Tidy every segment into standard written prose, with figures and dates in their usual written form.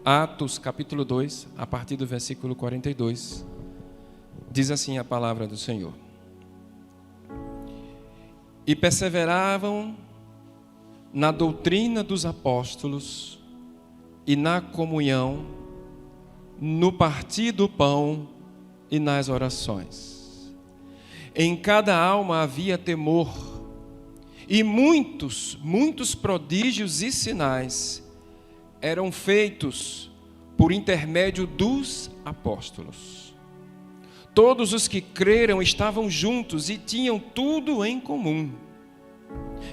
Atos capítulo 2, a partir do versículo 42, diz assim a palavra do Senhor. E perseveravam na doutrina dos apóstolos e na comunhão, no partir do pão e nas orações. Em cada alma havia temor, e muitos prodígios e sinais eram feitos por intermédio dos apóstolos. Todos os que creram estavam juntos e tinham tudo em comum.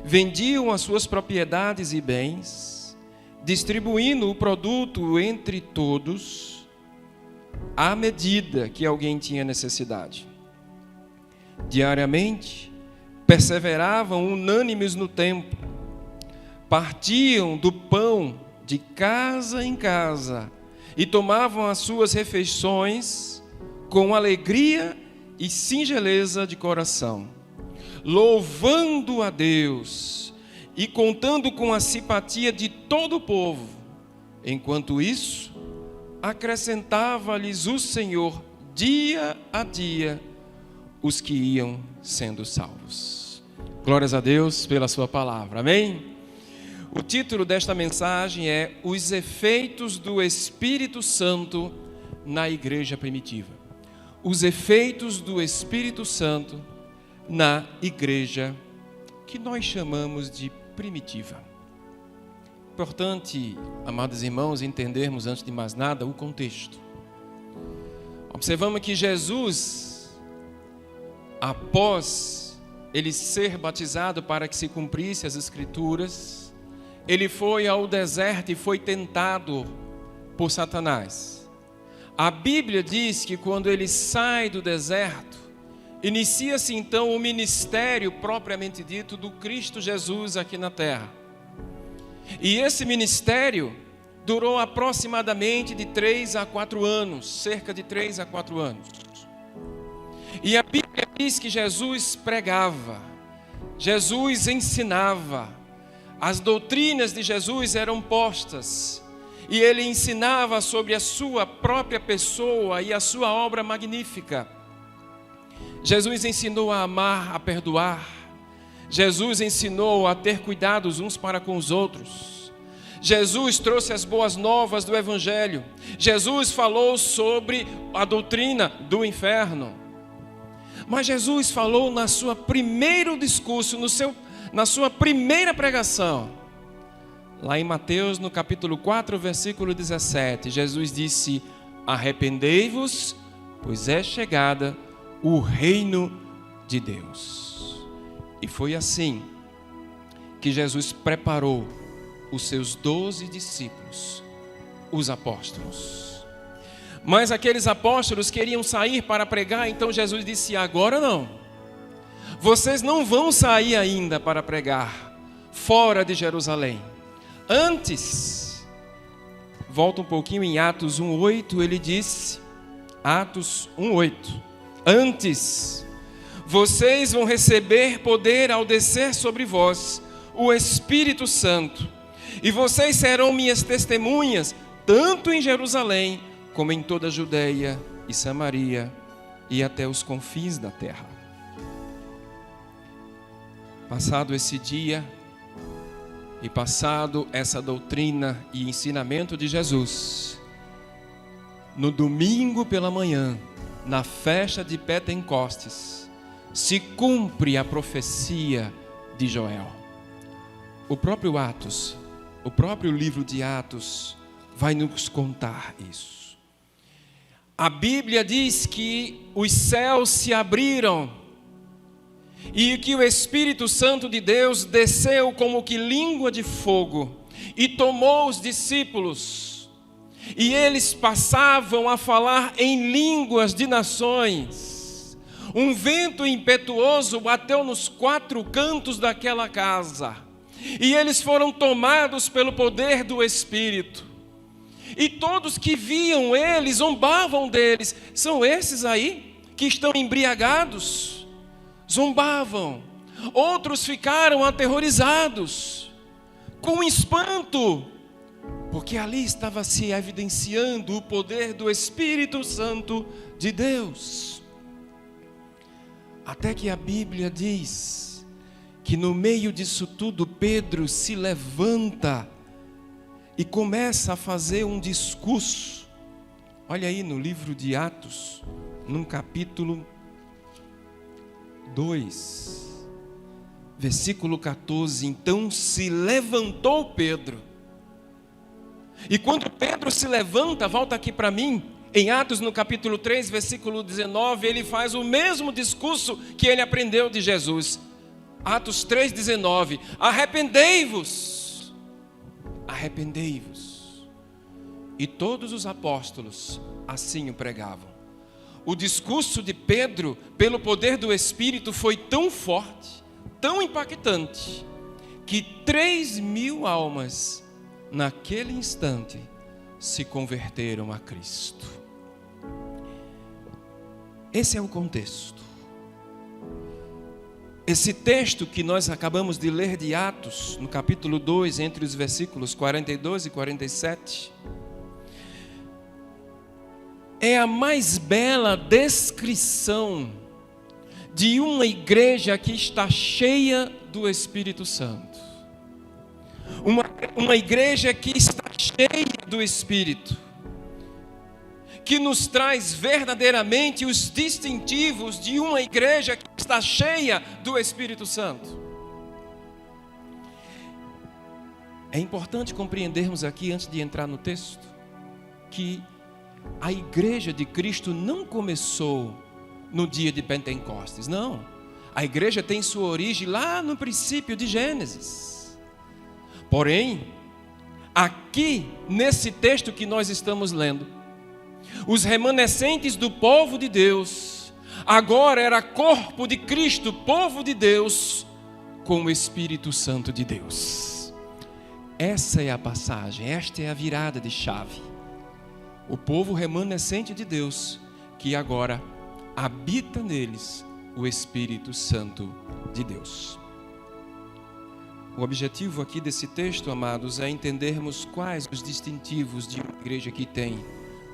Vendiam as suas propriedades e bens, distribuindo o produto entre todos, à medida que alguém tinha necessidade. Diariamente, perseveravam unânimes no templo, partiam do pão de casa em casa e tomavam as suas refeições com alegria e singeleza de coração, louvando a Deus e contando com a simpatia de todo o povo. Enquanto isso, acrescentava-lhes o Senhor dia a dia os que iam sendo salvos. Glórias a Deus pela sua palavra, amém? O título desta mensagem é Os efeitos do Espírito Santo na igreja primitiva. Os efeitos do Espírito Santo na igreja que nós chamamos de primitiva. Importante, amados irmãos, entendermos antes de mais nada o contexto. Observamos que Jesus, após ele ser batizado para que se cumprisse as Escrituras, ele foi ao deserto e foi tentado por Satanás. A Bíblia diz que quando ele sai do deserto, inicia-se então o ministério propriamente dito do Cristo Jesus aqui na terra. E esse ministério durou aproximadamente de 3 a 4 anos, cerca de 3 a 4 anos. E a Bíblia diz que Jesus pregava, Jesus ensinava, as doutrinas de Jesus eram postas, e ele ensinava sobre a sua própria pessoa e a sua obra magnífica. Jesus ensinou a amar, a perdoar. Jesus ensinou a ter cuidados uns para com os outros. Jesus trouxe as boas novas do Evangelho. Jesus falou sobre a doutrina do inferno. Mas Jesus falou na sua primeiro discurso, na sua primeira pregação, lá em Mateus, no capítulo 4, versículo 17, Jesus disse: arrependei-vos, pois é chegada o reino de Deus. E foi assim que Jesus preparou os seus 12 discípulos, os apóstolos. Mas aqueles apóstolos queriam sair para pregar, então Jesus disse: agora não. Vocês não vão sair ainda para pregar fora de Jerusalém. Antes, volta um pouquinho em Atos 1:8, ele disse, Atos 1:8, antes, vocês vão receber poder ao descer sobre vós o Espírito Santo, e vocês serão minhas testemunhas, tanto em Jerusalém, como em toda a Judeia e Samaria, e até os confins da terra. Passado esse dia, e passado essa doutrina e ensinamento de Jesus, no domingo pela manhã, na festa de Pentecostes, se cumpre a profecia de Joel. O próprio Atos, o próprio livro de Atos, vai nos contar isso. A Bíblia diz que os céus se abriram e que o Espírito Santo de Deus desceu como que língua de fogo e tomou os discípulos, e eles passavam a falar em línguas de nações. Um vento impetuoso bateu nos 4 cantos daquela casa, e eles foram tomados pelo poder do Espírito. E todos que viam eles zombavam deles. São esses aí que estão embriagados? Zombavam. Outros ficaram aterrorizados, com espanto, Porque ali estava se evidenciando o poder do Espírito Santo de Deus. Até que a Bíblia diz que no meio disso tudo Pedro se levanta e começa a fazer um discurso. Olha aí no livro de Atos, no capítulo 2, versículo 14. Então se levantou Pedro. E quando Pedro se levanta, volta aqui para mim, em Atos no capítulo 3, versículo 19, ele faz o mesmo discurso que ele aprendeu de Jesus. Atos 3,19, arrependei-vos, arrependei-vos. E todos os apóstolos assim o pregavam. O discurso de Pedro, pelo poder do Espírito, foi tão forte, tão impactante, que 3.000 almas, naquele instante, se converteram a Cristo. Esse é o contexto. Esse texto que nós acabamos de ler de Atos, no capítulo 2, entre os versículos 42 e 47, é a mais bela descrição de uma igreja que está cheia do Espírito Santo. Uma igreja que está cheia do Espírito, que nos traz verdadeiramente os distintivos de uma igreja que está cheia do Espírito Santo. É importante compreendermos aqui, antes de entrar no texto, que a igreja de Cristo não começou no dia de Pentecostes, não. A igreja tem sua origem lá no princípio de Gênesis. Porém, aqui nesse texto que nós estamos lendo, os remanescentes do povo de Deus, agora era corpo de Cristo, povo de Deus, com o Espírito Santo de Deus. Essa é a passagem, esta é a virada de chave. O povo remanescente de Deus, que agora habita neles o Espírito Santo de Deus. O objetivo aqui desse texto, amados, é entendermos quais os distintivos de uma igreja que tem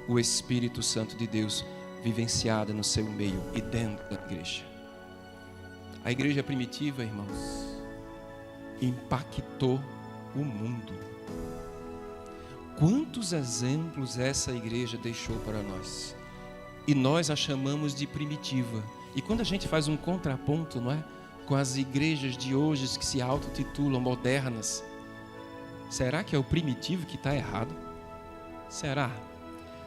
o Espírito Santo de Deus vivenciado no seu meio e dentro da igreja. A igreja primitiva, irmãos, impactou o mundo. Quantos exemplos essa igreja deixou para nós? E nós a chamamos de primitiva. E quando a gente faz um contraponto, não é? Com as igrejas de hoje que se autotitulam modernas, será que é o primitivo que está errado? Será?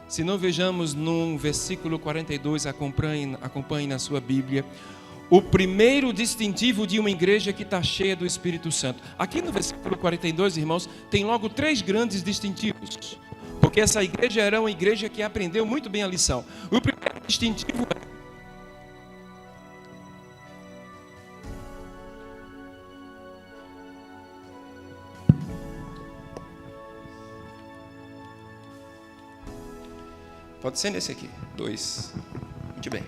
Se não, vejamos no versículo 42, acompanhe na sua Bíblia, o primeiro distintivo de uma igreja que está cheia do Espírito Santo. Aqui no versículo 42, irmãos, tem logo 3 grandes distintivos, porque essa igreja era uma igreja que aprendeu muito bem a lição. O primeiro distintivo é: pode ser nesse aqui, 2. Muito bem.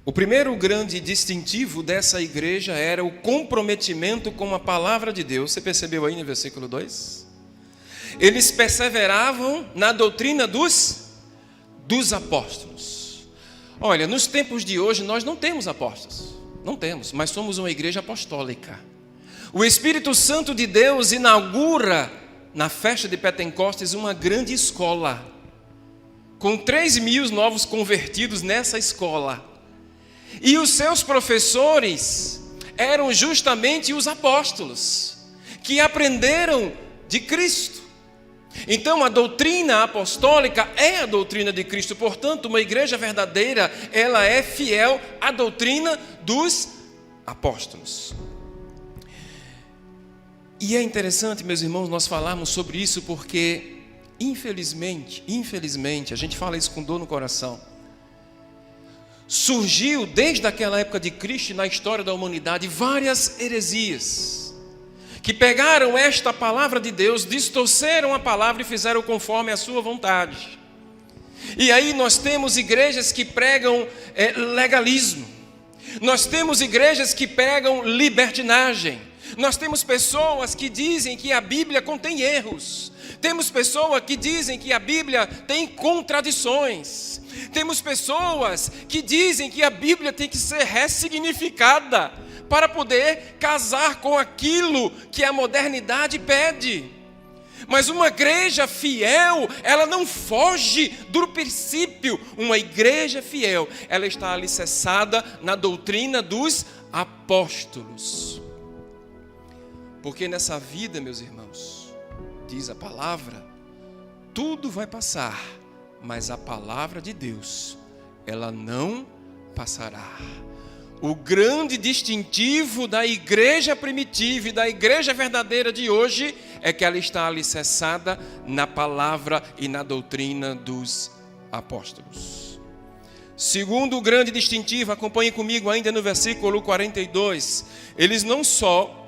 O primeiro grande distintivo dessa igreja era o comprometimento com a palavra de Deus. Você percebeu aí no versículo 2? Eles perseveravam na doutrina dos apóstolos. Olha, nos tempos de hoje nós não temos apóstolos. Não temos, mas somos uma igreja apostólica. O Espírito Santo de Deus inaugura na festa de Pentecostes uma grande escola, com 3.000 novos convertidos nessa escola. E os seus professores eram justamente os apóstolos, que aprenderam de Cristo. Então a doutrina apostólica é a doutrina de Cristo. Portanto, uma igreja verdadeira, ela é fiel à doutrina dos apóstolos. E é interessante, meus irmãos, nós falarmos sobre isso porque, infelizmente, a gente fala isso com dor no coração, surgiu desde aquela época de Cristo na história da humanidade várias heresias, que pegaram esta palavra de Deus, distorceram a palavra e fizeram conforme a sua vontade. E aí nós temos igrejas que pregam legalismo, nós temos igrejas que pregam libertinagem, Nós temos pessoas que dizem que a Bíblia contém erros. Temos pessoas que dizem que a Bíblia tem contradições. Temos pessoas que dizem que a Bíblia tem que ser ressignificada para poder casar com aquilo que a modernidade pede. Mas uma igreja fiel, ela não foge do princípio. Uma igreja fiel, ela está alicerçada na doutrina dos apóstolos. Porque nessa vida, meus irmãos, diz a palavra, tudo vai passar, mas a palavra de Deus, ela não passará. O grande distintivo da igreja primitiva e da igreja verdadeira de hoje é que ela está alicerçada na palavra e na doutrina dos apóstolos. Segundo o grande distintivo, acompanhe comigo ainda no versículo 42, eles não só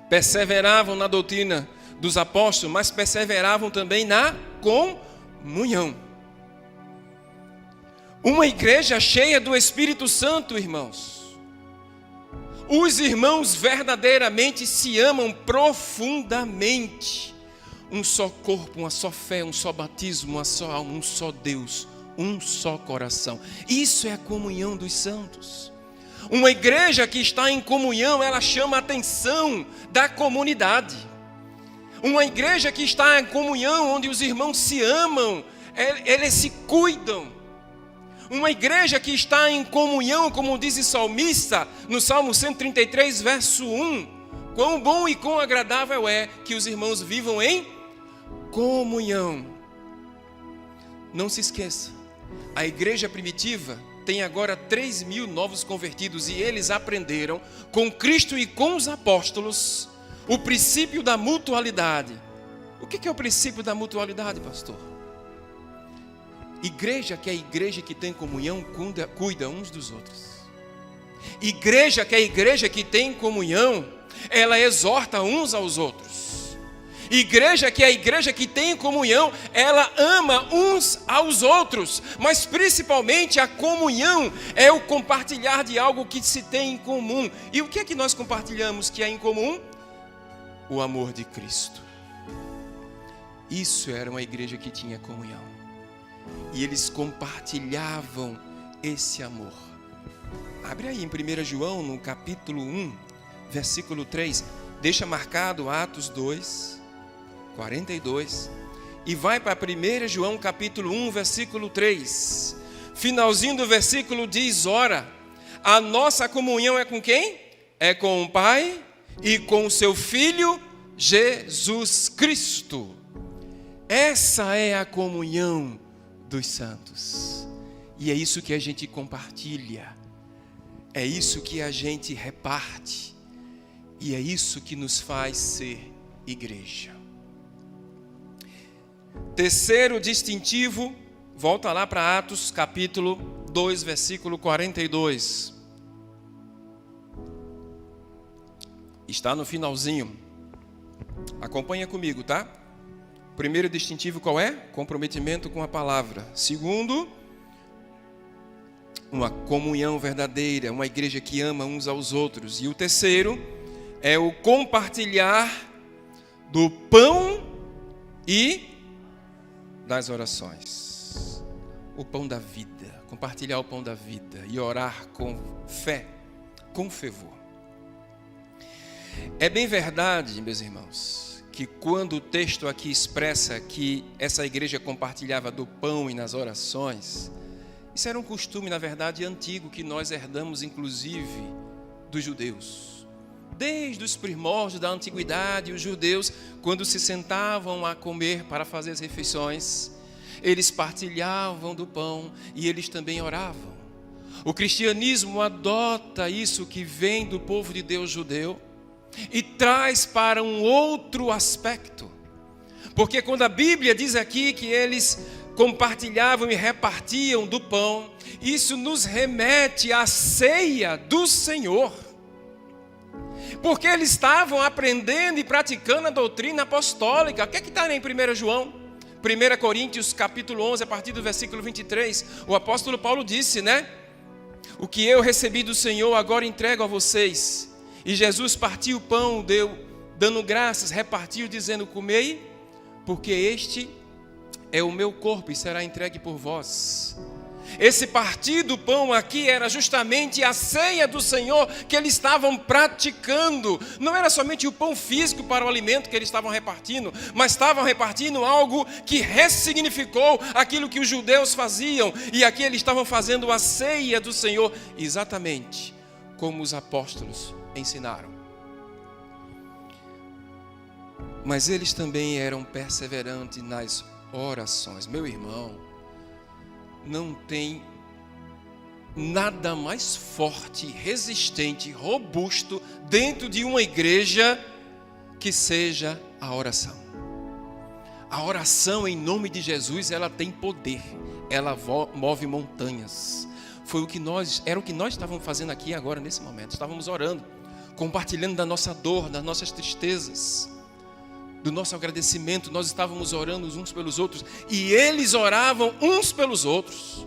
perseveravam na doutrina dos apóstolos, mas perseveravam também na comunhão. Uma igreja cheia do Espírito Santo, irmãos. Os irmãos verdadeiramente se amam profundamente. Um só corpo, uma só fé, um só batismo, uma só alma, um só Deus, um só coração. Isso é a comunhão dos santos. Uma igreja que está em comunhão, ela chama a atenção da comunidade. Uma igreja que está em comunhão, onde os irmãos se amam, eles se cuidam. Uma igreja que está em comunhão, como diz o salmista, no Salmo 133, verso 1. Quão bom e quão agradável é que os irmãos vivam em comunhão. Não se esqueça, a igreja primitiva tem agora 3.000 novos convertidos e eles aprenderam com Cristo e com os apóstolos o princípio da mutualidade. O que é o princípio da mutualidade, pastor? Igreja que é igreja que tem comunhão, cuida uns dos outros. Igreja que é igreja que tem comunhão, ela exorta uns aos outros. Igreja que é a igreja que tem comunhão, ela ama uns aos outros, mas principalmente a comunhão é o compartilhar de algo que se tem em comum. E o que é que nós compartilhamos que é em comum? O amor de Cristo. Isso era uma igreja que tinha comunhão. E eles compartilhavam esse amor. Abre aí em 1 João, no capítulo 1, versículo 3. Deixa marcado Atos 2, 42, e vai para 1 João capítulo 1, versículo 3. Finalzinho do versículo diz: ora, a nossa comunhão é com quem? É com o Pai e com o seu Filho Jesus Cristo. Essa é a comunhão dos santos. E é isso que a gente compartilha. É isso que a gente reparte. E é isso que nos faz ser igreja. Terceiro distintivo, volta lá para Atos capítulo 2, versículo 42. Está no finalzinho. Acompanha comigo, tá? Primeiro distintivo qual é? Comprometimento com a palavra. Segundo, uma comunhão verdadeira, uma igreja que ama uns aos outros. E o terceiro é o compartilhar do pão e das orações. O pão da vida, compartilhar o pão da vida e orar com fé, com fervor. É bem verdade, meus irmãos, que quando o texto aqui expressa que essa igreja compartilhava do pão e nas orações, isso era um costume, na verdade, antigo, que nós herdamos, inclusive, dos judeus. Desde os primórdios da antiguidade, os judeus, quando se sentavam a comer para fazer as refeições, eles partilhavam do pão e eles também oravam. O cristianismo adota isso que vem do povo de Deus judeu e traz para um outro aspecto. Porque quando a Bíblia diz aqui que eles compartilhavam e repartiam do pão, isso nos remete à ceia do Senhor. Porque eles estavam aprendendo e praticando a doutrina apostólica. O que é que está em 1 João? 1 Coríntios capítulo 11, a partir do versículo 23. O apóstolo Paulo disse, né? O que eu recebi do Senhor agora entrego a vocês. E Jesus partiu o pão, dando graças, repartiu, dizendo: comei, porque este é o meu corpo e será entregue por vós. Esse partir do pão aqui era justamente a ceia do Senhor que eles estavam praticando. Não era somente o pão físico para o alimento que eles estavam repartindo, mas estavam repartindo algo que ressignificou aquilo que os judeus faziam. E aqui eles estavam fazendo a ceia do Senhor, exatamente como os apóstolos ensinaram. Mas eles também eram perseverantes nas orações. Meu irmão, não tem nada mais forte, resistente, robusto dentro de uma igreja que seja a oração. A oração em nome de Jesus, ela tem poder, ela move montanhas. Era o que nós estávamos fazendo aqui agora nesse momento. Estávamos orando, compartilhando da nossa dor, das nossas tristezas, do nosso agradecimento. Nós estávamos orando uns pelos outros e eles oravam uns pelos outros.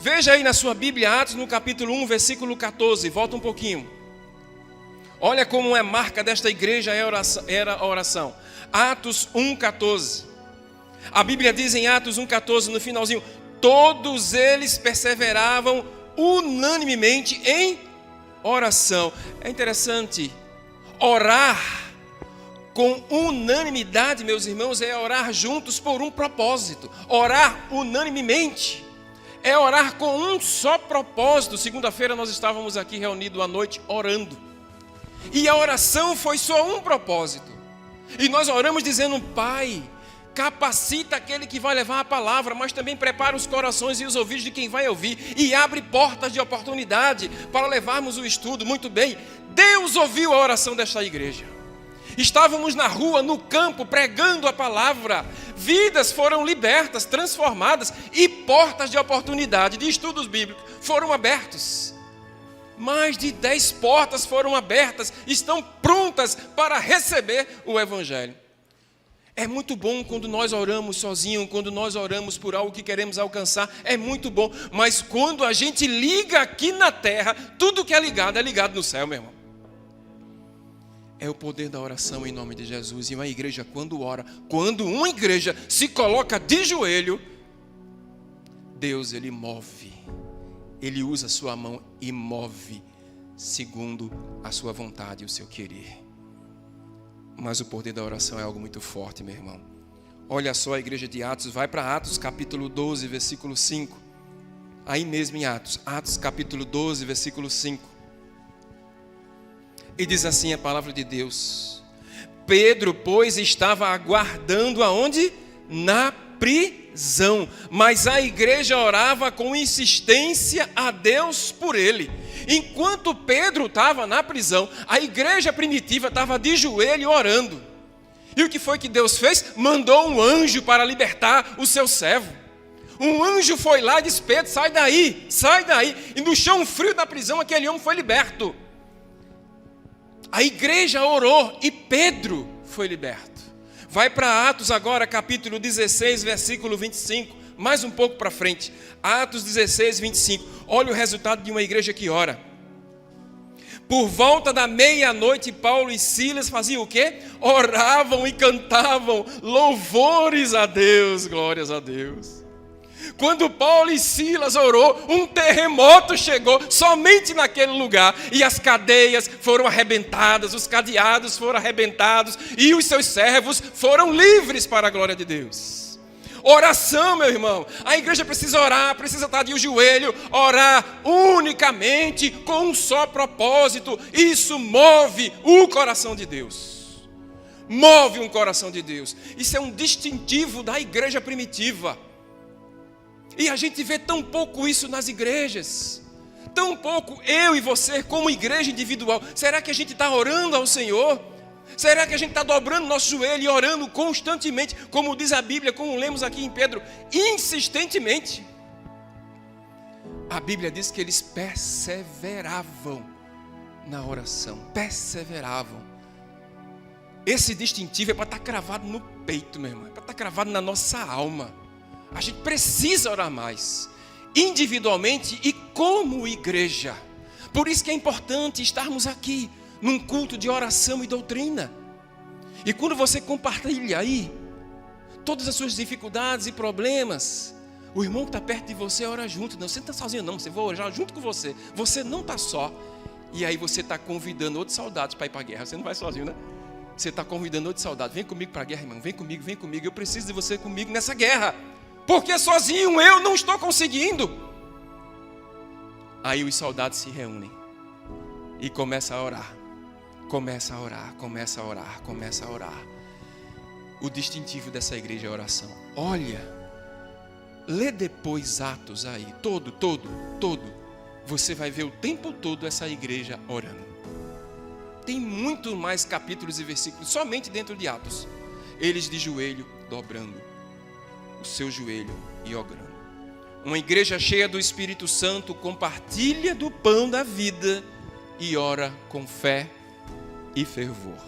Veja aí na sua Bíblia, Atos no capítulo 1, versículo 14, volta um pouquinho. Olha como é marca desta igreja era a oração. Atos 1,14. A Bíblia diz em Atos 1,14, no finalzinho: todos eles perseveravam unanimemente em oração. É interessante, orar com unanimidade, meus irmãos, é orar juntos por um propósito. Orar unanimemente é orar com um só propósito. Segunda-feira nós estávamos aqui reunidos à noite orando. E a oração foi só um propósito. E nós oramos dizendo: Pai, capacita aquele que vai levar a palavra, mas também prepara os corações e os ouvidos de quem vai ouvir. E abre portas de oportunidade para levarmos o estudo. Muito bem, Deus ouviu a oração desta igreja. Estávamos na rua, no campo, pregando a palavra. Vidas foram libertas, transformadas e portas de oportunidade de estudos bíblicos foram abertos. Mais de 10 portas foram abertas, estão prontas para receber o Evangelho. É muito bom quando nós oramos sozinhos, quando nós oramos por algo que queremos alcançar, é muito bom. Mas quando a gente liga aqui na terra, tudo que é ligado no céu, meu irmão. É o poder da oração em nome de Jesus. E uma igreja, quando ora, quando uma igreja se coloca de joelho, Deus, Ele move. Ele usa a sua mão e move segundo a sua vontade e o seu querer. Mas o poder da oração é algo muito forte, meu irmão. Olha só a igreja de Atos, vai para Atos capítulo 12, versículo 5. Aí mesmo em Atos capítulo 12, versículo 5. E diz assim a palavra de Deus: Pedro, pois, estava aguardando aonde? Na prisão. Mas a igreja orava com insistência a Deus por ele. Enquanto Pedro estava na prisão, a igreja primitiva estava de joelho orando. E o que foi que Deus fez? Mandou um anjo para libertar o seu servo. Um anjo foi lá e disse: Pedro, sai daí, sai daí. E no chão frio da prisão, aquele homem foi liberto. A igreja orou e Pedro foi liberto. Vai para Atos agora, capítulo 16, versículo 25. Mais um pouco para frente. Atos 16, 25. Olha o resultado de uma igreja que ora. Por volta da meia-noite, Paulo e Silas faziam o quê? Oravam e cantavam louvores a Deus, glórias a Deus. Quando Paulo e Silas orou, um terremoto chegou somente naquele lugar. E as cadeias foram arrebentadas, os cadeados foram arrebentados e os seus servos foram livres para a glória de Deus. Oração, meu irmão. A igreja precisa orar, precisa estar de joelho, orar unicamente com um só propósito. Isso move o coração de Deus. Move um coração de Deus. Isso é um distintivo da igreja primitiva. E a gente vê tão pouco isso nas igrejas. Tão pouco eu e você como igreja individual. Será que a gente está orando ao Senhor? Será que a gente está dobrando nosso joelho e orando constantemente? Como diz a Bíblia, como lemos aqui em Pedro, insistentemente. A Bíblia diz que eles perseveravam na oração. Perseveravam. Esse distintivo é para estar cravado no peito, meu irmão. É para estar cravado na nossa alma. A gente precisa orar mais, individualmente e como igreja. Por isso que é importante estarmos aqui, num culto de oração e doutrina. E quando você compartilha aí todas as suas dificuldades e problemas, o irmão que está perto de você ora junto. Não, você não está sozinho não, você vai orar junto com você. Você não está só. E aí você está convidando outros soldados para ir para a guerra. Você não vai sozinho, né? Você está convidando outros soldados. Vem comigo para a guerra, irmão. Vem comigo. Eu preciso de você comigo nessa guerra. Porque sozinho eu não estou conseguindo. Aí os soldados se reúnem e começam a orar. Começa a orar. O distintivo dessa igreja é a oração. Olha, lê depois Atos aí, todo. Você vai ver o tempo todo essa igreja orando. Tem muito mais capítulos e versículos somente dentro de Atos. Eles de joelho, dobrando o seu joelho e orando. Uma igreja cheia do Espírito Santo compartilha do pão da vida e ora com fé e fervor.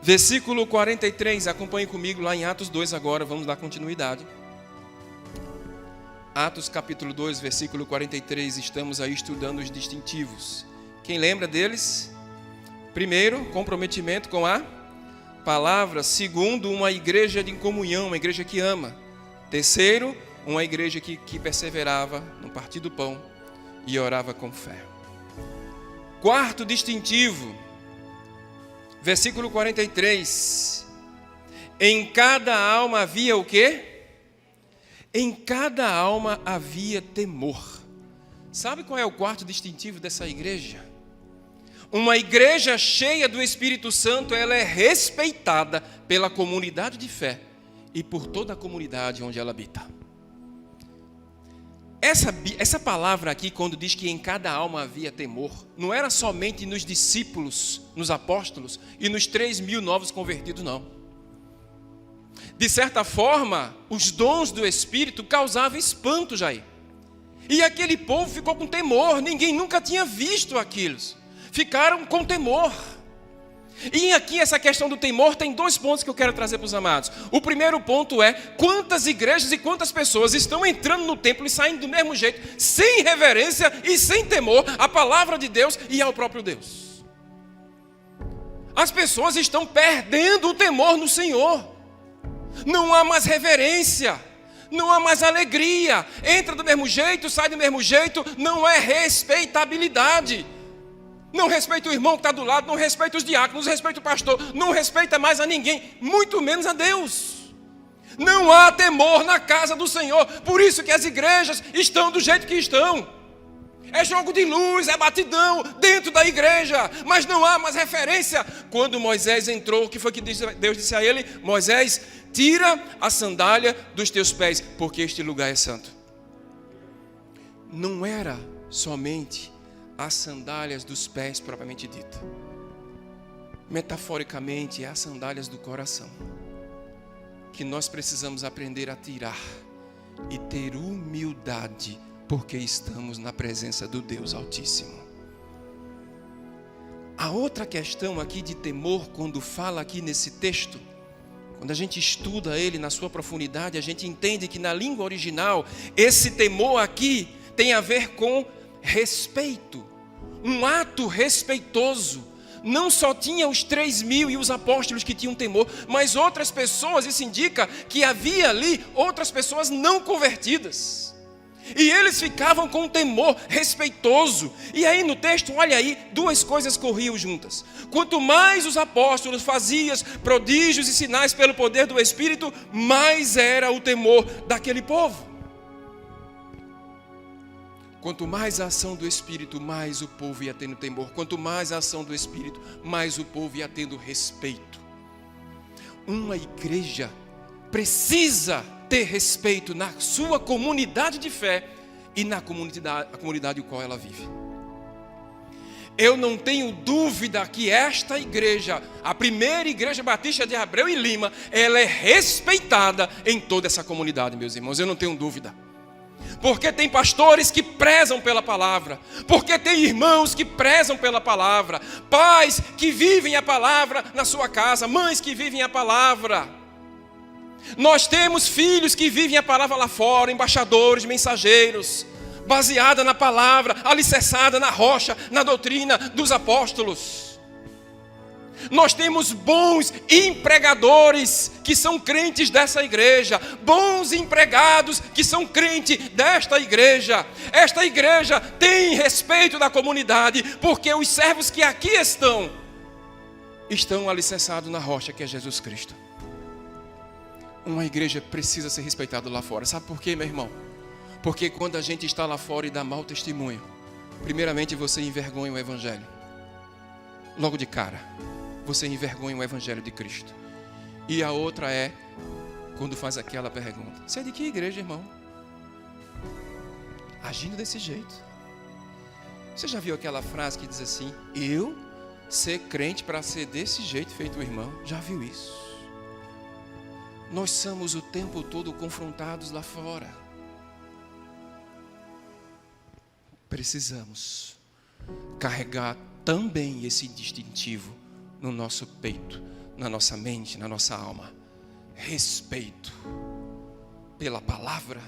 Versículo 43, acompanhe comigo lá em Atos 2 agora, vamos dar continuidade. Atos capítulo 2, versículo 43, estamos aí estudando os distintivos. Quem lembra deles? Primeiro, comprometimento com a palavra. Segundo, uma igreja de comunhão, uma igreja que ama. Terceiro, uma igreja que perseverava no partir do pão e orava com fé. Quarto distintivo, versículo 43. Em cada alma havia o quê? Em cada alma havia temor. Sabe qual é o quarto distintivo dessa igreja? Uma igreja cheia do Espírito Santo, ela é respeitada pela comunidade de fé e por toda a comunidade onde ela habita. Essa palavra aqui, quando diz que em cada alma havia temor, não era somente nos discípulos, nos apóstolos e nos 3.000 novos convertidos, não. De certa forma, os dons do Espírito causavam espanto, Jair. E aquele povo ficou com temor, ninguém nunca tinha visto aquilo. Ficaram com temor. E aqui essa questão do temor tem 2 pontos que eu quero trazer para os amados. O primeiro ponto é quantas igrejas e quantas pessoas estão entrando no templo e saindo do mesmo jeito, sem reverência e sem temor à palavra de Deus e ao próprio Deus. As pessoas estão perdendo o temor no Senhor. Não há mais reverência, não há mais alegria. Entra do mesmo jeito, sai do mesmo jeito, não é respeitabilidade. Não respeita o irmão que está do lado, não respeita os diáconos, não respeita o pastor, não respeita mais a ninguém, muito menos a Deus. Não há temor na casa do Senhor, por isso que as igrejas estão do jeito que estão. É jogo de luz, é batidão dentro da igreja, mas não há mais referência. Quando Moisés entrou, o que foi que Deus disse a ele? Moisés, tira a sandália dos teus pés, porque este lugar é santo. Não era somente as sandálias dos pés propriamente dita. Metaforicamente, é as sandálias do coração que nós precisamos aprender a tirar e ter humildade, porque estamos na presença do Deus Altíssimo. A outra questão aqui de temor, quando fala aqui nesse texto, quando a gente estuda ele na sua profundidade, a gente entende que na língua original, esse temor aqui tem a ver com respeito, um ato respeitoso. Não só tinha os 3.000 e os apóstolos que tinham temor, mas outras pessoas, isso indica que havia ali outras pessoas não convertidas. E eles ficavam com um temor respeitoso. E aí no texto, olha aí, 2 coisas corriam juntas. Quanto mais os apóstolos faziam prodígios e sinais pelo poder do Espírito, mais era o temor daquele povo. Quanto mais a ação do Espírito, mais o povo ia tendo temor. Quanto mais a ação do Espírito, mais o povo ia tendo respeito. Uma igreja precisa ter respeito na sua comunidade de fé e na comunidade em qual ela vive. Eu não tenho dúvida que esta igreja, a primeira igreja batista de Abreu e Lima, ela é respeitada em toda essa comunidade, meus irmãos, eu não tenho dúvida. Porque tem pastores que prezam pela palavra, porque tem irmãos que prezam pela palavra, pais que vivem a palavra na sua casa, mães que vivem a palavra. Nós temos filhos que vivem a palavra lá fora, embaixadores, mensageiros, baseada na palavra, alicerçada na rocha, na doutrina dos apóstolos. Nós temos bons empregadores que são crentes dessa igreja, bons empregados que são crentes desta igreja. Esta igreja tem respeito da comunidade, porque os servos que aqui estão alicerçados na rocha que é Jesus Cristo. Uma igreja precisa ser respeitada lá fora. Sabe por quê, meu irmão? Porque quando a gente está lá fora e dá mau testemunho, primeiramente você envergonha o evangelho. Logo de cara, você envergonha o evangelho de Cristo. E a outra é quando faz aquela pergunta: você é de que igreja, irmão? Agindo desse jeito. Você já viu aquela frase que diz assim: eu ser crente para ser desse jeito feito o irmão? Já viu isso? Nós somos o tempo todo confrontados lá fora. Precisamos carregar também esse distintivo no nosso peito, na nossa mente, na nossa alma. Respeito pela palavra,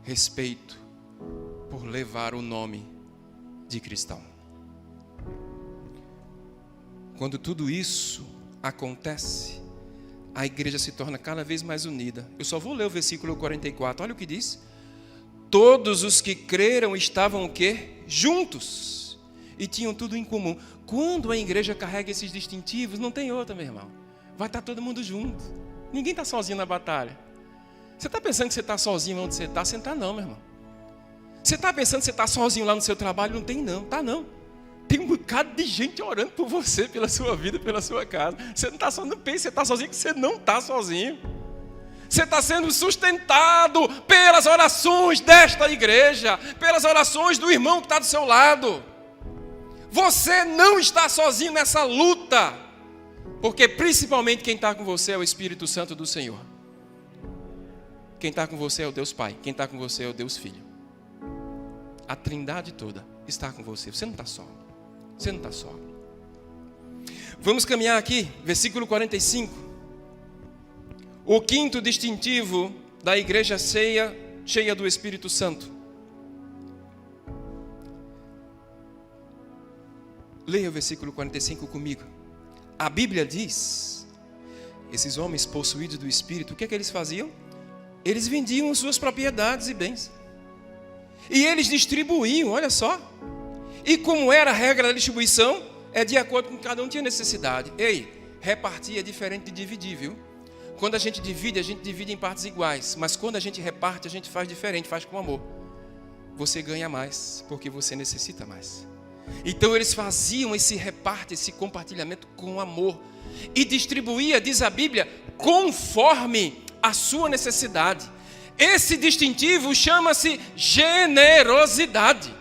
respeito por levar o nome de cristão. Quando tudo isso acontece, a igreja se torna cada vez mais unida. Eu só vou ler o versículo 44, olha o que diz. Todos os que creram estavam o quê? Juntos. E tinham tudo em comum. Quando a igreja carrega esses distintivos, não tem outra, meu irmão. Vai estar todo mundo junto. Ninguém está sozinho na batalha. Você está pensando que você está sozinho onde você está? Você não está não, meu irmão. Você está pensando que você está sozinho lá no seu trabalho? Não tem não, está não. Tem um bocado de gente orando por você, pela sua vida, pela sua casa. Você não está sozinho, não pense que você está sozinho, que você não está sozinho. Você está sendo sustentado pelas orações desta igreja, pelas orações do irmão que está do seu lado. Você não está sozinho nessa luta, porque principalmente quem está com você é o Espírito Santo do Senhor. Quem está com você é o Deus Pai, quem está com você é o Deus Filho. A Trindade toda está com você, você não está só. Você não está só. Vamos caminhar aqui, versículo 45. O quinto distintivo da igreja cheia do Espírito Santo. Leia o versículo 45 comigo. A Bíblia diz, esses homens possuídos do Espírito, o que é que eles faziam? Eles vendiam suas propriedades e bens. E eles distribuíam, olha só. E como era a regra da distribuição? É de acordo com que cada um tinha necessidade. Ei, repartir é diferente de dividir, viu? Quando a gente divide em partes iguais. Mas quando a gente reparte, a gente faz diferente, faz com amor. Você ganha mais, porque você necessita mais. Então eles faziam esse reparte, esse compartilhamento com amor. E distribuía, diz a Bíblia, conforme a sua necessidade. Esse distintivo chama-se generosidade.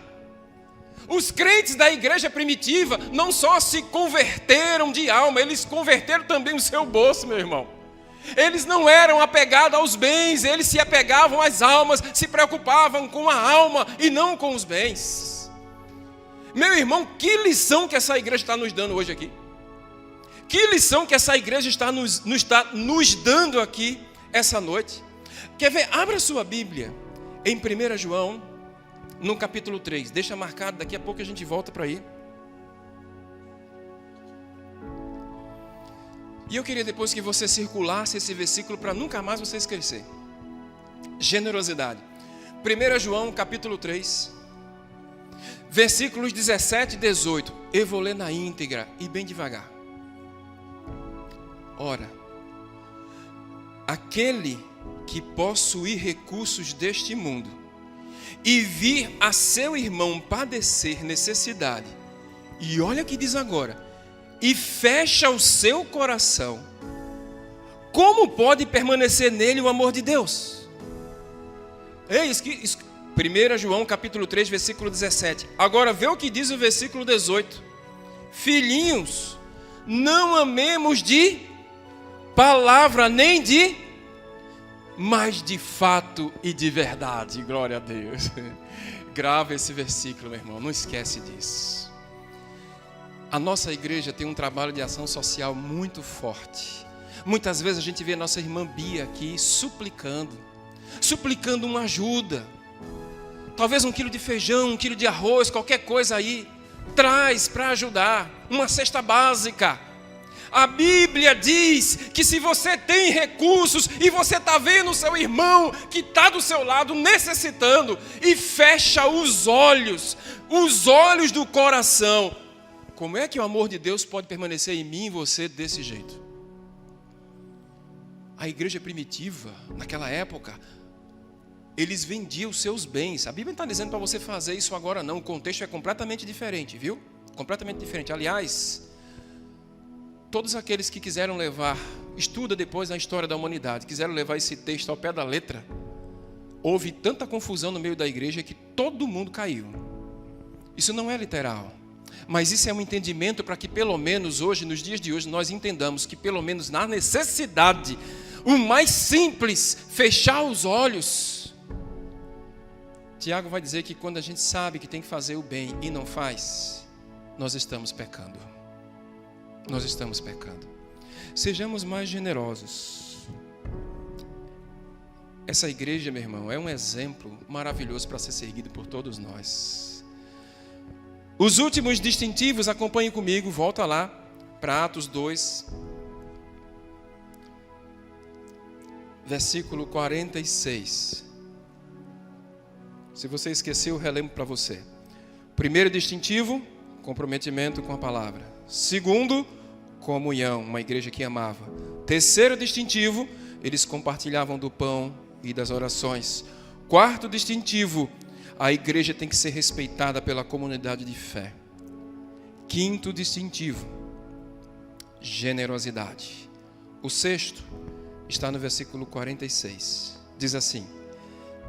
Os crentes da igreja primitiva não só se converteram de alma, eles converteram também o seu bolso, meu irmão. Eles não eram apegados aos bens, eles se apegavam às almas, se preocupavam com a alma e não com os bens. Meu irmão, que lição que essa igreja está nos dando hoje aqui? Que lição que essa igreja está nos dando aqui essa noite? Quer ver? Abra sua Bíblia em 1 João, no capítulo 3. Deixa marcado, daqui a pouco a gente volta para aí. E eu queria depois que você circulasse esse versículo para nunca mais você esquecer. Generosidade. 1 João, capítulo 3, versículos 17 e 18. Eu vou ler na íntegra e bem devagar. Ora, aquele que possuir recursos deste mundo e vir a seu irmão padecer necessidade, e olha o que diz agora, e fecha o seu coração, como pode permanecer nele o amor de Deus? Eis que 1 João capítulo 3, versículo 17. Agora vê o que diz o versículo 18. Filhinhos, não amemos de palavra nem de, mas de fato e de verdade. Glória a Deus. Grava esse versículo, meu irmão, não esquece disso. A nossa igreja tem um trabalho de ação social muito forte. Muitas vezes a gente vê a nossa irmã Bia aqui suplicando uma ajuda. talvez 1 quilo de feijão, 1 quilo de arroz, qualquer coisa aí. Traz para ajudar, uma cesta básica. A Bíblia diz que se você tem recursos e você está vendo o seu irmão que está do seu lado necessitando e fecha os olhos do coração, como é que o amor de Deus pode permanecer em mim e você desse jeito? A igreja primitiva, naquela época, eles vendiam os seus bens. A Bíblia não está dizendo para você fazer isso agora não, o contexto é completamente diferente, viu? Completamente diferente. Aliás, todos aqueles que quiseram levar, estuda depois na história da humanidade, quiseram levar esse texto ao pé da letra, houve tanta confusão no meio da igreja que todo mundo caiu. Isso não é literal, mas isso é um entendimento para que pelo menos hoje, nos dias de hoje, nós entendamos que pelo menos na necessidade, o mais simples, fechar os olhos. Tiago vai dizer que quando a gente sabe que tem que fazer o bem e não faz, nós estamos pecando. Nós estamos pecando. Sejamos mais generosos. Essa igreja, meu irmão, é um exemplo maravilhoso para ser seguido por todos nós. Os últimos distintivos, acompanhem comigo, volta lá para Atos 2, versículo 46. Se você esqueceu, relembro para você. Primeiro distintivo, comprometimento com a palavra. Segundo, comunhão, uma igreja que amava. Terceiro distintivo, eles compartilhavam do pão e das orações. Quarto distintivo, a igreja tem que ser respeitada pela comunidade de fé. Quinto distintivo, generosidade. O sexto está no versículo 46. Diz assim: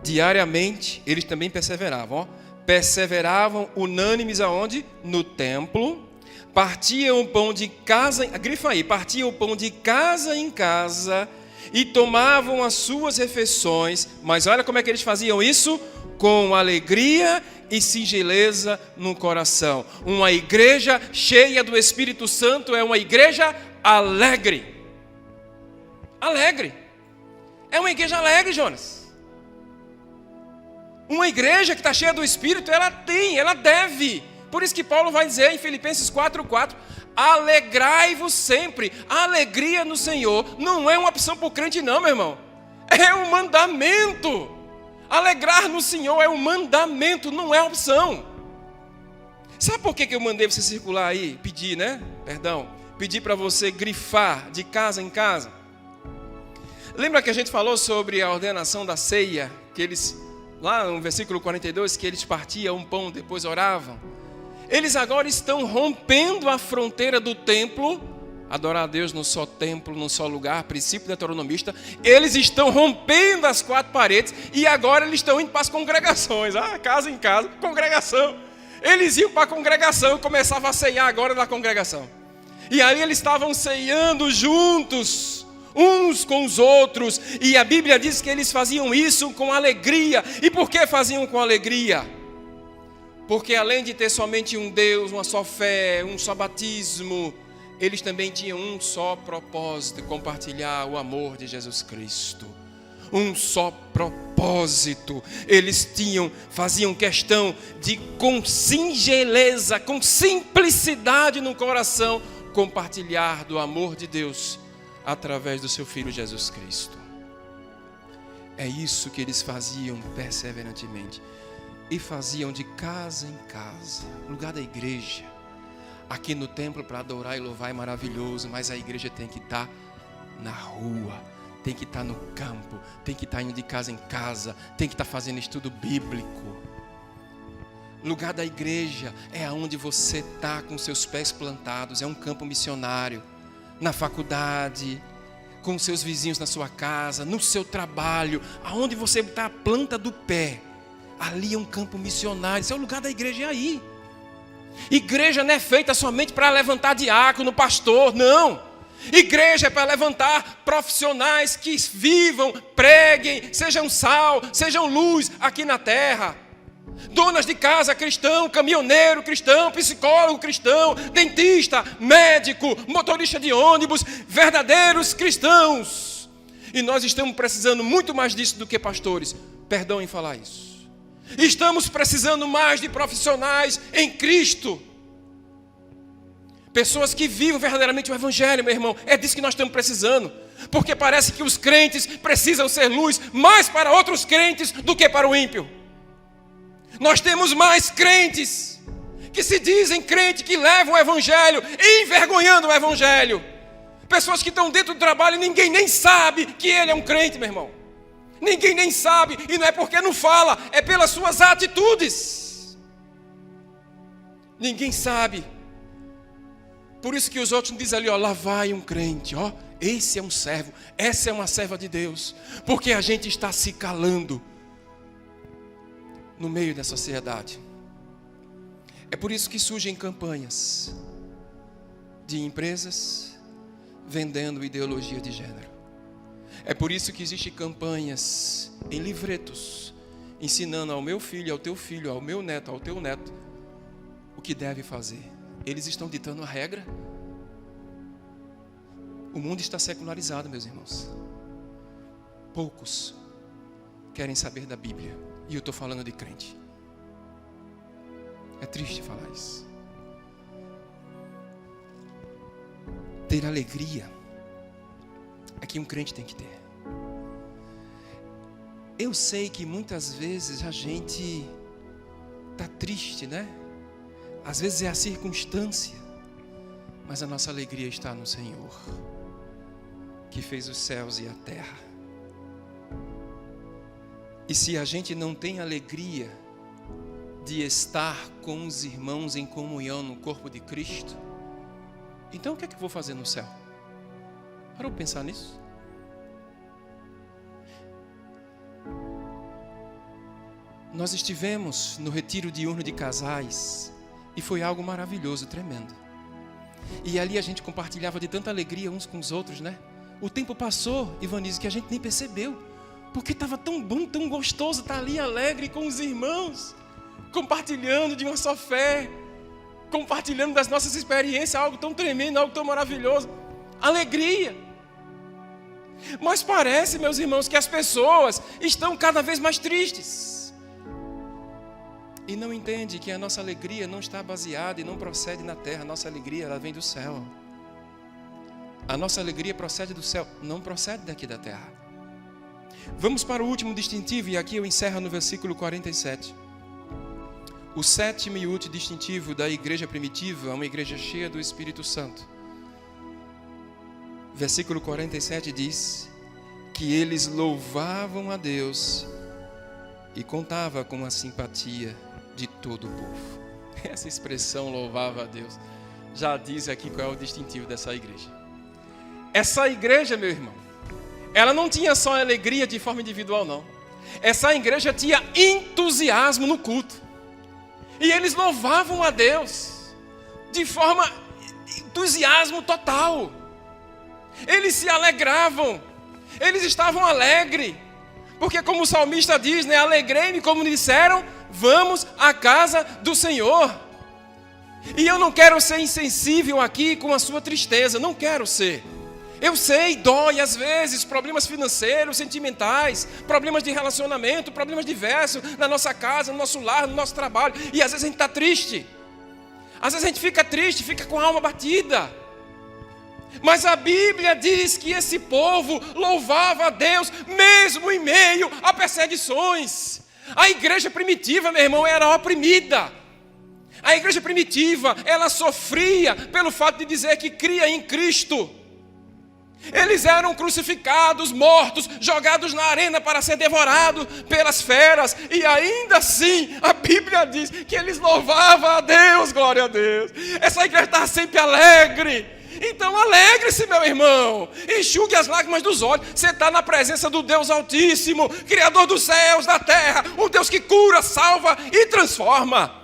diariamente eles também perseveravam. Perseveravam unânimes aonde? No templo. Partiam o pão de casa, grifa aí, partiam o pão de casa em casa e tomavam as suas refeições. Mas olha como é que eles faziam isso? Com alegria e singeleza no coração. Uma igreja cheia do Espírito Santo é uma igreja alegre. Alegre. É uma igreja alegre, Jonas. Uma igreja que está cheia do Espírito, ela deve. Por isso que Paulo vai dizer em Filipenses 4:4, alegrai-vos sempre. A alegria no Senhor não é uma opção para o crente não, meu irmão. É um mandamento. Alegrar no Senhor é um mandamento, não é opção. Sabe por que eu mandei você circular aí? Pedir para você grifar de casa em casa. Lembra que a gente falou sobre a ordenação da ceia? Que eles, lá no versículo 42, que eles partiam um pão, depois oravam. Eles agora estão rompendo a fronteira do templo, adorar a Deus no só templo, num só lugar, princípio deuteronomista. Eles estão rompendo as 4 paredes e agora eles estão indo para as congregações. Casa em casa, congregação. Eles iam para a congregação e começavam a ceiar agora na congregação. E aí eles estavam ceiando juntos, uns com os outros. E a Bíblia diz que eles faziam isso com alegria. E por que faziam com alegria? Porque além de ter somente um Deus, uma só fé, um só batismo, eles também tinham um só propósito: compartilhar o amor de Jesus Cristo. Um só propósito. Eles faziam questão de, com singeleza, com simplicidade no coração, compartilhar do amor de Deus através do seu Filho Jesus Cristo. É isso que eles faziam perseverantemente. E faziam de casa em casa, lugar da igreja. Aqui no templo para adorar e louvar é maravilhoso, mas a igreja tem que estar na rua, tem que estar no campo, tem que estar indo de casa em casa, tem que estar fazendo estudo bíblico. Lugar da igreja é aonde você está com seus pés plantados, é um campo missionário, na faculdade, com seus vizinhos na sua casa, no seu trabalho, aonde você está a planta do pé. Ali é um campo missionário, esse é o lugar da igreja, é aí. Igreja não é feita somente para levantar diácono, pastor, não. Igreja é para levantar profissionais que vivam, preguem, sejam sal, sejam luz aqui na terra. Donas de casa cristão, caminhoneiro cristão, psicólogo cristão, dentista, médico, motorista de ônibus, verdadeiros cristãos. E nós estamos precisando muito mais disso do que pastores. Perdão em falar isso. Estamos precisando mais de profissionais em Cristo. Pessoas que vivem verdadeiramente o Evangelho, meu irmão. É disso que nós estamos precisando. Porque parece que os crentes precisam ser luz mais para outros crentes do que para o ímpio. Nós temos mais crentes que se dizem crente, que levam o Evangelho, envergonhando o Evangelho. Pessoas que estão dentro do trabalho e ninguém nem sabe que ele é um crente, meu irmão. Ninguém nem sabe, e não é porque não fala, é pelas suas atitudes. Ninguém sabe. Por isso que os outros dizem ali, ó, lá vai um crente, ó, esse é um servo, essa é uma serva de Deus. Porque a gente está se calando no meio da sociedade. É por isso que surgem campanhas de empresas vendendo ideologia de gênero. É por isso que existem campanhas em livretos, ensinando ao meu filho, ao teu filho, ao meu neto, ao teu neto, o que deve fazer. Eles estão ditando a regra. O mundo está secularizado, meus irmãos. Poucos querem saber da Bíblia. E eu estou falando de crente. É triste falar isso. Ter alegria é que um crente tem que ter. Eu sei que muitas vezes a gente está triste, né? Às vezes é a circunstância, mas a nossa alegria está no Senhor, que fez os céus e a terra. E se a gente não tem alegria de estar com os irmãos em comunhão no corpo de Cristo, então o que é que eu vou fazer no céu? Parou para pensar nisso? Nós estivemos no retiro diurno de casais e foi algo maravilhoso, tremendo. E ali a gente compartilhava de tanta alegria uns com os outros, né? O tempo passou, Ivanise, que a gente nem percebeu, porque estava tão bom, tão gostoso estar ali alegre com os irmãos, compartilhando de uma só fé, compartilhando das nossas experiências, algo tão tremendo, algo tão maravilhoso. Alegria. Mas parece, meus irmãos, que as pessoas estão cada vez mais tristes. E não entende que a nossa alegria não está baseada e não procede na terra. A nossa alegria, ela vem do céu. A nossa alegria procede do céu, não procede daqui da terra. Vamos para o último distintivo, e aqui eu encerro no versículo 47. O sétimo e último distintivo da igreja primitiva, uma igreja cheia do Espírito Santo. Versículo 47 diz que eles louvavam a Deus e contava com a simpatia de todo o povo. Essa expressão, louvava a Deus, já diz aqui qual é o distintivo dessa igreja. Essa igreja, meu irmão, ela não tinha só alegria de forma individual, não. Essa igreja tinha entusiasmo no culto. E eles louvavam a Deus de forma entusiasmo total. Eles se alegravam. Eles estavam alegres. Porque como o salmista diz, né? Alegrei-me, como disseram, vamos à casa do Senhor. E eu não quero ser insensível aqui com a sua tristeza. Não quero ser. Eu sei, dói às vezes, problemas financeiros, sentimentais, problemas de relacionamento, problemas diversos na nossa casa, no nosso lar, no nosso trabalho. E às vezes a gente está triste. Às vezes a gente fica triste, fica com a alma batida. Mas a Bíblia diz que esse povo louvava a Deus mesmo em meio a perseguições. A igreja primitiva, meu irmão, era oprimida. A igreja primitiva, ela sofria pelo fato de dizer que cria em Cristo. Eles eram crucificados, mortos, jogados na arena para ser devorados pelas feras. E ainda assim, a Bíblia diz que eles louvavam a Deus, glória a Deus. Essa igreja está sempre alegre. Então alegre-se, meu irmão. Enxugue as lágrimas dos olhos. Você está na presença do Deus Altíssimo, Criador dos céus, da terra. Um Deus que cura, salva e transforma.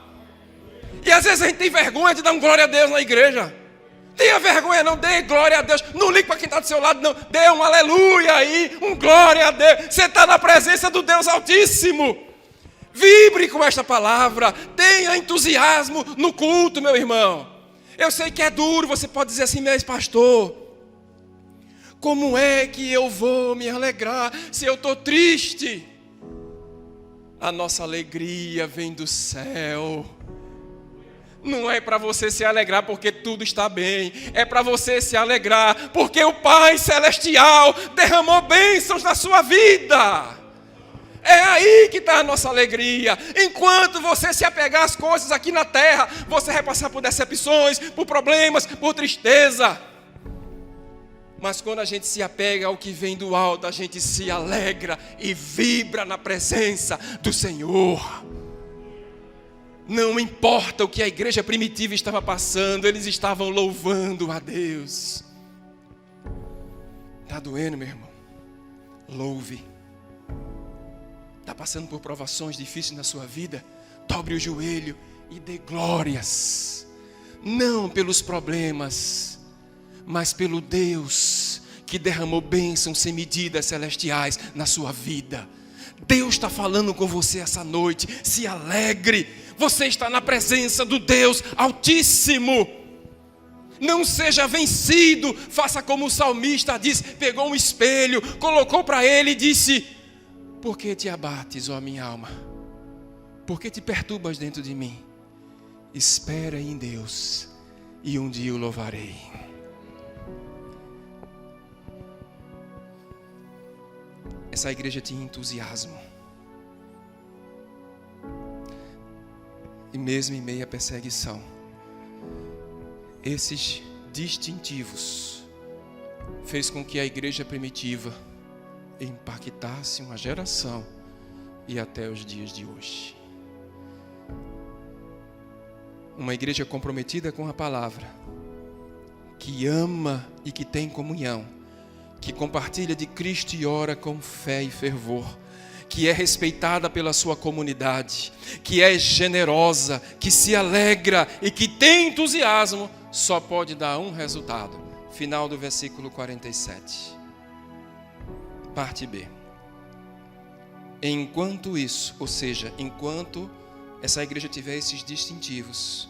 E às vezes a gente tem vergonha de dar um glória a Deus na igreja. Tenha vergonha não, dê glória a Deus. Não ligue para quem está do seu lado, não. Dê um aleluia aí, um glória a Deus. Você está na presença do Deus Altíssimo. Vibre com esta palavra. Tenha entusiasmo no culto, meu irmão. Eu sei que é duro, você pode dizer assim, mas pastor, como é que eu vou me alegrar se eu estou triste? A nossa alegria vem do céu. Não é para você se alegrar porque tudo está bem. É para você se alegrar porque o Pai Celestial derramou bênçãos na sua vida. É aí que está a nossa alegria. Enquanto você se apegar às coisas aqui na terra, você vai passar por decepções, por problemas, por tristeza. Mas quando a gente se apega ao que vem do alto, a gente se alegra e vibra na presença do Senhor. Não importa o que a igreja primitiva estava passando, eles estavam louvando a Deus. Está doendo, meu irmão? Louve. Está passando por provações difíceis na sua vida? Dobre o joelho e dê glórias. Não pelos problemas, mas pelo Deus que derramou bênçãos sem medidas celestiais na sua vida. Deus está falando com você essa noite. Se alegre. Você está na presença do Deus Altíssimo. Não seja vencido. Faça como o salmista diz. Pegou um espelho, colocou para ele e disse: por que te abates, ó minha alma? Por que te perturbas dentro de mim? Espera em Deus, e um dia o louvarei. Essa igreja tinha entusiasmo. E mesmo em meio à perseguição, esses distintivos fez com que a igreja primitiva impactasse uma geração e até os dias de hoje. Uma igreja comprometida com a palavra, que ama e que tem comunhão, que compartilha de Cristo e ora com fé e fervor, que é respeitada pela sua comunidade, que é generosa, que se alegra e que tem entusiasmo, só pode dar um resultado. Final do versículo 47. Parte B. Enquanto isso, ou seja, enquanto essa igreja tiver esses distintivos,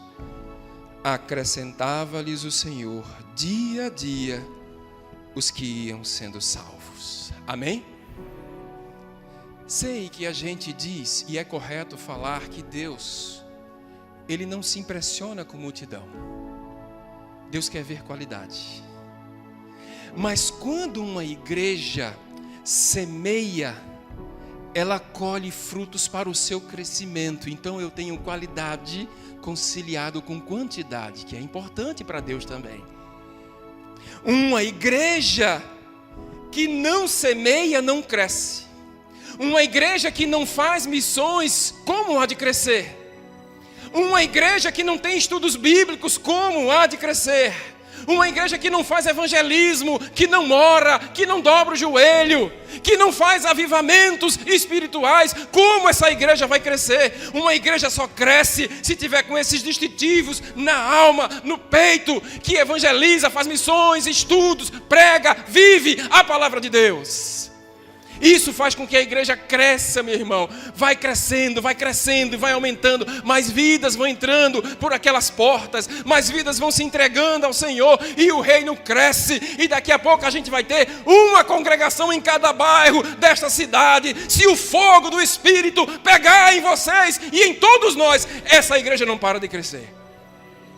acrescentava-lhes o Senhor, dia a dia, os que iam sendo salvos. Amém? Sei que a gente diz, e é correto falar, que Deus, Ele não se impressiona com multidão. Deus quer ver qualidade. Mas quando uma igreja semeia, ela colhe frutos para o seu crescimento. Então eu tenho qualidade conciliado com quantidade, que é importante para Deus também. Uma igreja que não semeia não cresce. Uma igreja que não faz missões, como há de crescer? Uma igreja que não tem estudos bíblicos, como há de crescer? Uma igreja que não faz evangelismo, que não ora, que não dobra o joelho, que não faz avivamentos espirituais, como essa igreja vai crescer? Uma igreja só cresce se tiver com esses distintivos na alma, no peito, que evangeliza, faz missões, estudos, prega, vive a palavra de Deus. Isso faz com que a igreja cresça, meu irmão. Vai crescendo e vai aumentando. Mais vidas vão entrando por aquelas portas. Mais vidas vão se entregando ao Senhor. E o reino cresce. E daqui a pouco a gente vai ter uma congregação em cada bairro desta cidade. Se o fogo do Espírito pegar em vocês e em todos nós, essa igreja não para de crescer.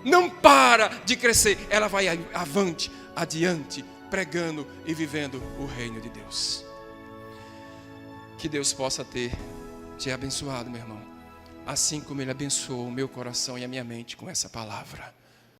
Não para de crescer. Ela vai avante, adiante, pregando e vivendo o reino de Deus. Que Deus possa ter te abençoado, meu irmão, assim como Ele abençoou o meu coração e a minha mente com essa palavra.